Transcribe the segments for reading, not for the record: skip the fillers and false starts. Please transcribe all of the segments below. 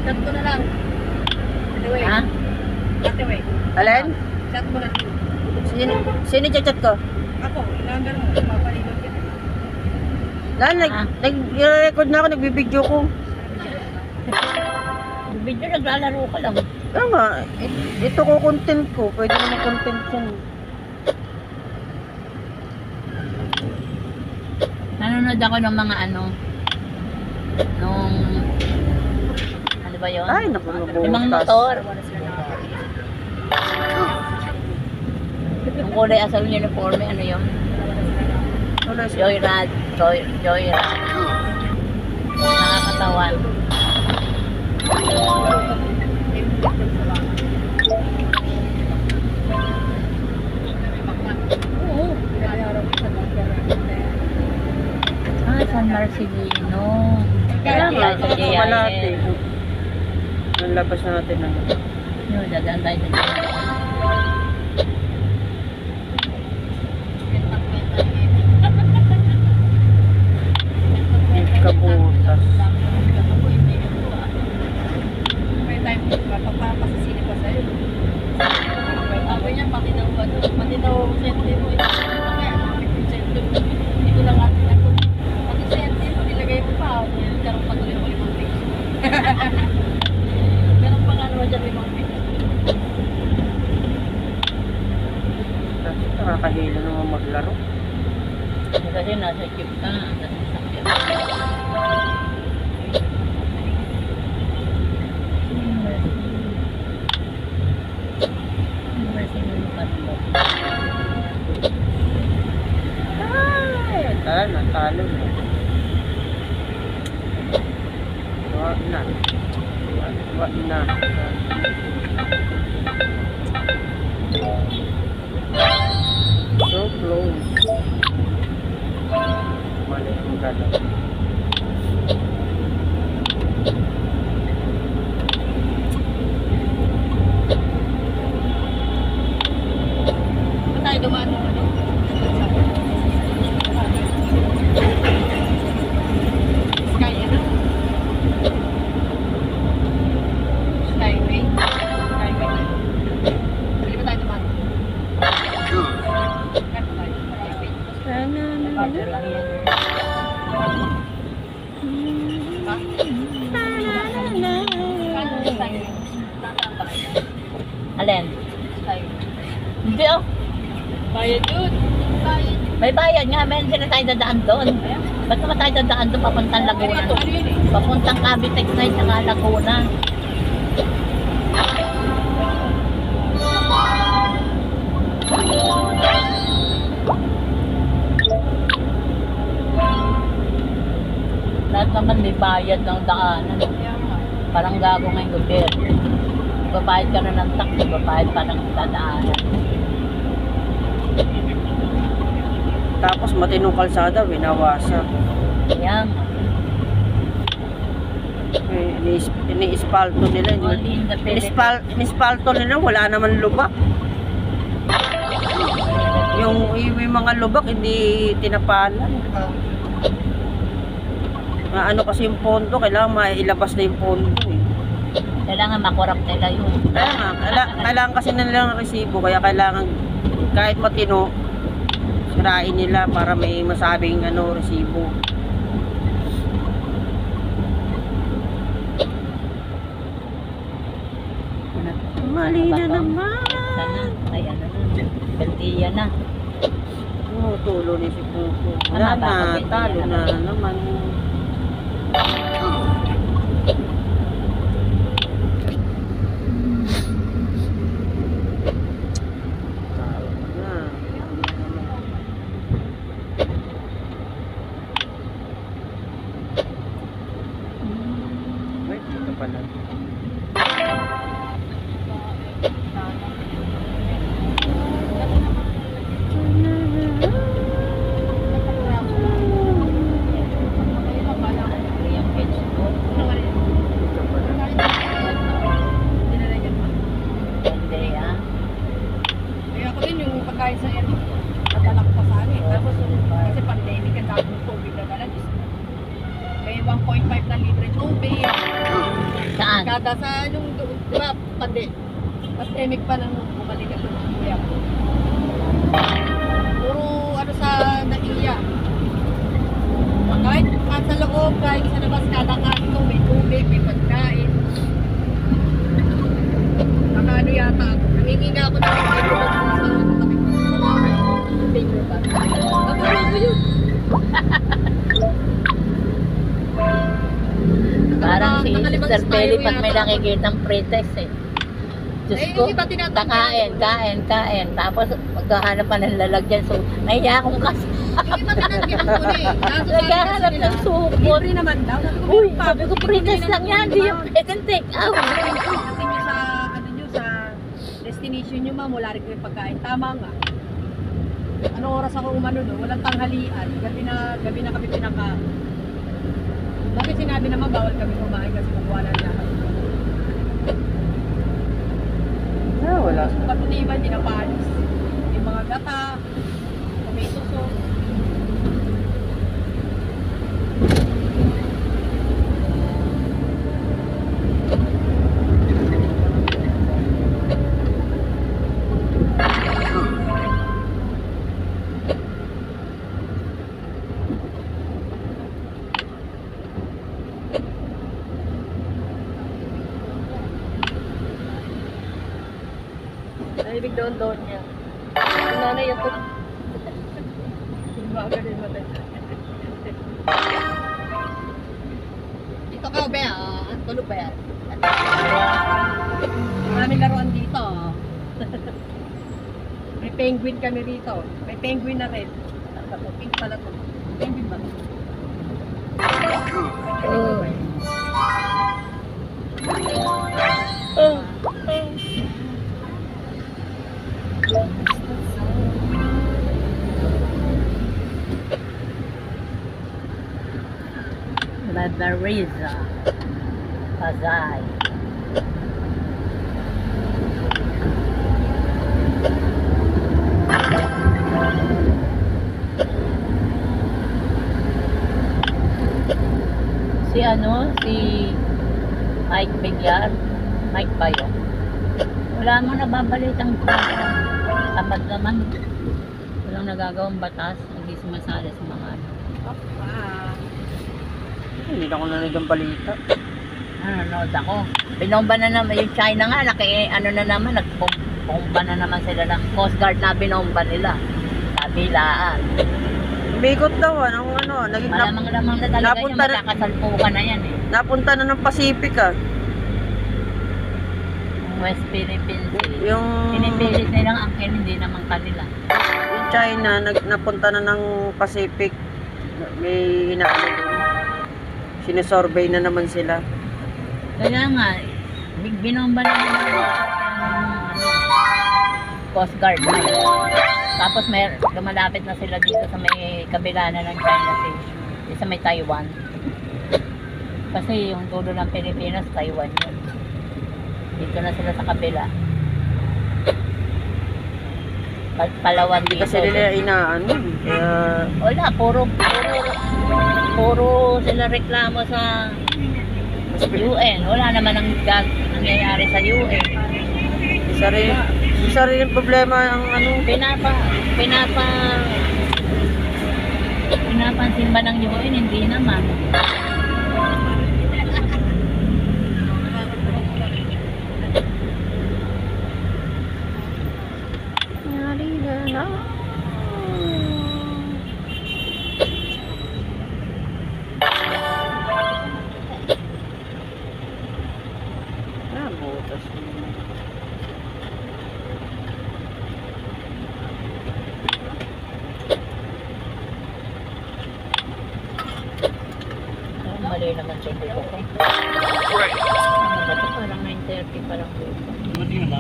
Chat ko na lang. Anyway. Ha? Anyway. Alin? Chat mo na lang. Sino chat ko? Ako, number mo. Papaliwan kita. Nag-record na ako, nagbibideo ko. Video, naglalaro ka lang. Kaya nga, ito ko content ko. Pwede naman content yan. Nanonood ako ng mga nung, ano ba yun? Ay, naku, Limang nabutas. motor. Yung kulay asal uniforme, ano yun? Wala siya. Joyride. Joyride. Nakakatawan. Oo. Pinayaraw ko sa number. San Marcelino. Kaya nga, Sa JIL. malati. Ang labas natin ano. Yun, dadaan tayo sa JIL. Kabutas. May time mapapapasasini pa sa'yo. Sabi niya, pati daw sente mo. Kaya, 50% doon. Hindi ko lang atin ako. Pati sente mo, nilagay mo pa. Karoon pa tuloy mo 5 pesos. Meron pa nga naman dyan 5 pesos. Nakakahilo naman maglaro. Kasi nasa jeep ka. Nasa sasakyan. Ay, natalo na. Wag na. Wag na. So close. Mali ang galaw. Saan tayo dumaan mo? Sky, ano? Skyway. Skyway. Hindi ba tayo dumaan? Saan ba tayo? Skyway. Order lang yan. Ha? Saan tayo? Saan tayo? Alin? Skyway. Hindi oh. Bayad yun. Bayad. May bayad nga. Meron sila tayo dadaan doon. Ba't naman tayo dadaan doon papuntang Laguna? Ano yun eh? Papuntang Cavite Night saka Laguna. Lahat naman may bayad ng daanan. Kaya nga. Parang gago ngayong gobyerno. Babayad ka na ng tax, babayad pa ng dadaanan. Tapos matinong kalsada, winawasak. Kaya nga. Ini-ispalto nila. Only in the Philippines. Ini-ispalto nila, wala naman lubak. Yung mga lubak, hindi tinapalan. Ano kasi yung pondo, kailangan mailabas na yung pondo eh. Kailangan makorap nila yun. Kaya nga, kailangan kasi na nila ng resibo, kaya kailangan kahit matino, sirain nila para may masabing resibo. Mali na naman. Sana, ay ano na, Beltia na. Tulo ni si Pupo. Wala na, talo na naman. Talo na. Wait, ito pala. Pagkain sa air, natalak pa sa amin. Tapos, kasi pandemic, ang dami ng tubig na dala. May 1.5 na libre tubig. Saan? Kada sa nung, di ba, pandemic pa nang bumalik ako ng kuya ko. Puro ano sa naiya. Kahit sa loob, kahit sa labas, kada kanto, may tubig, may pagkain. Nakano yata ako. Nangingi ako ng paper bag sa katabi ko. Paper bag. Natulog ko yun. Parang si Nakalibang Sister Peli tayo pag may yata. nakikitang pretest eh. Diyos Eh, ko, yung iba tinatanggap. kain. Tapos magkahanap pa ng lalagyan. So, nahiya akong kasi. Yung iba tinanggihan ko na eh. Kaso sabi kasi Naghahanap nila, ng supot. libre naman daw. Uy, sabi ko pretest lang yan. Di yung pwedeng take out. Kasi nyo sa, ano nyo, sa destination nyo ma'am, wala rin kayo pagkain. Tama nga. Ano oras ako umano no? Walang tanghalian. Gabi na kami pinaka. Bakit sinabi naman bawal kami kumain kasi kukuha na nila kami. Ah, wala. Katuniban, hindi na panis. Yung mga gata, tomato sauce. Naibig doon niya. Yung nanay yung tulog. Yung baga na yung matay. Dito ka, Bea. Tulog ba yan? Maraming laruan dito. May penguin kami rito. May penguin na red. Pink pala to. Penguin ba? Barbariza. Pasay. Si Mike Bigyar, Mike ba yun? Wala mo nababalitang tapat naman. Walang nagagawang batas, hindi sumasali sa mga ano. Hindi na ako nanonood ng balita. Nanonood ako. Binomba na naman, yung China nga, ano na naman, nagpomba na naman sila ng Coast Guard na binomba nila. Kabilaan. Umikot daw, anong ano, Malamang na talaga yung napunta na- makakasalpukan na yan eh. napunta na ng Pacific ah. Yung West Philippines eh. Yung, Pinipilit nilang angkin, hindi naman kanila. yung China, napunta na ng Pacific. May inaano doon. Sinesurvey na naman sila. Kaya nga, binomba na naman yung Coast Guard na. Tapos may lumalapit na sila dito sa may kabila na ng China Sea. Sa may Taiwan. Kasi yung dulo ng Pilipinas, Taiwan yun. Dito na sila sa kabila. Palawan Hindi dito. kasi nila inaano. Kaya, Wala, puro sila reklamo sa UN. Wala naman ang nangyayari sa UN. isa rin yung problema ang ano. Pinapansin ba ng UN? Hindi naman. Butas. Mali naman siya dito. Ano ba ito? Parang 9:30 parang dito.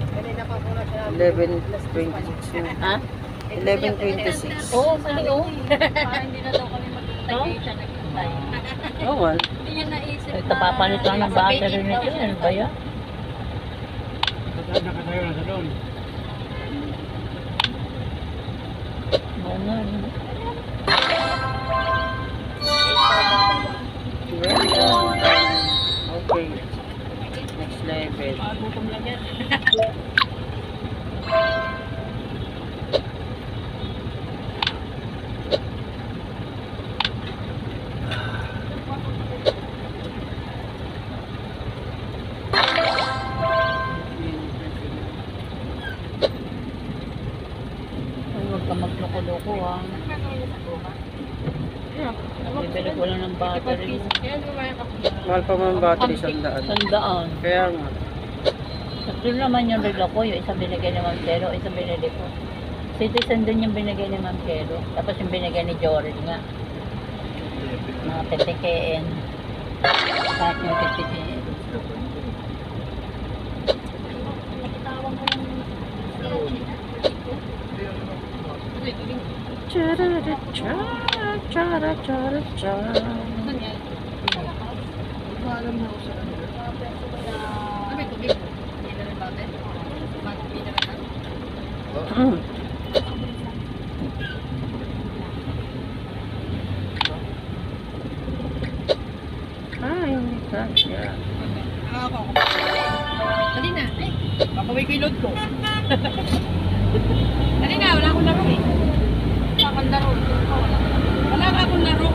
Kanina pa po na siya. 11:26 yun. Ha? 11:26. Oo, mali oh. Parang hindi na daw kami mag-vacation naghintay. Oh, well. Hindi niya naisip Ito papalit lang ng battery nito. Ano ba yan? Oo nga. ano. Okay. Next level. Gutom lang yan. Ay, huwag ka magloko-loko ha. Bibili ko lang ng battery. Kaya lumaya ka po. Mahal pa mga battery, 100. Sandaan. Kaya nga. Tatlo naman yung relo ko, yung isang binigay ni Ma'am Kero, isang binili ko. Citizen din yung binigay ni Ma'am Kero. Tapos yung binigay ni Jory nga. Mga PTKN. Kahit yung PTKN. Nakitawag ko lang. Saan yan? Alam na ako sa ano may tubig? Mineral bottle? Mineral bottle? Ay, hindi ka. Yeah. Ako. Dali na. Ay, papaway ko yung load ko. Dali na, wala akong laro eh. Wala akong laro. Wala akong laro.